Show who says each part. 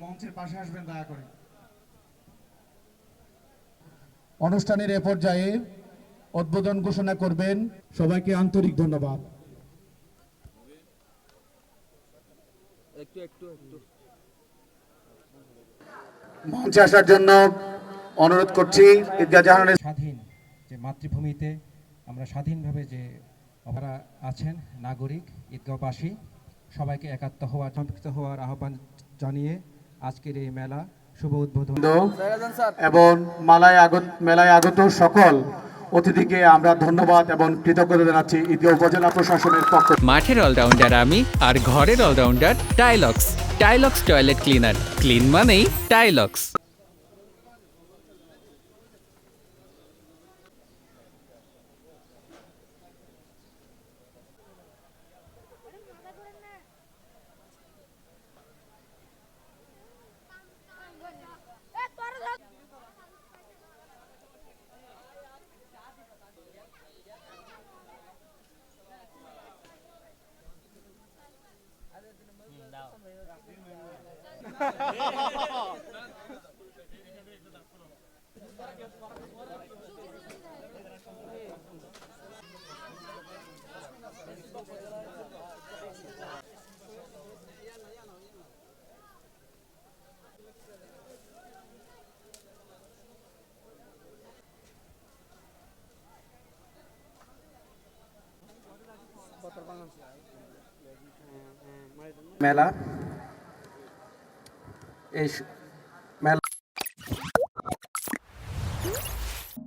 Speaker 1: মঞ্চের পাশে আসবেন দয়া করে।
Speaker 2: অনুষ্ঠানের এ পর্যায়ে উদ্বোধন ঘোষণা করবেন। সবাইকে আন্তরিক ধন্যবাদ। মঞ্চে আসার জন্য অনুরোধ করছি ঈদগাহ জাহানের
Speaker 3: স্বাধীন যে মাতৃভূমিতে আমরা স্বাধীনভাবে যে আমরা আছেন নাগরিক ঈদগাহবাসী সবাইকে সম্পৃক্ত হওয়ার আহ্বান জানিয়ে আজকের এই মেলা শুভ উদ্বোধন
Speaker 2: এবং মেলায় আগত সকল অতিথিকে আমরা ধন্যবাদ এবং কৃতজ্ঞতা জানাচ্ছি ঈদগাহ উপজেলা প্রশাসনের পক্ষ।
Speaker 4: মাঠের অলরাউন্ডার আমি আর ঘরের allrounder Tylox. Tylox toilet cleaner, clean মানেই টাইলক্স।
Speaker 2: মেলা এই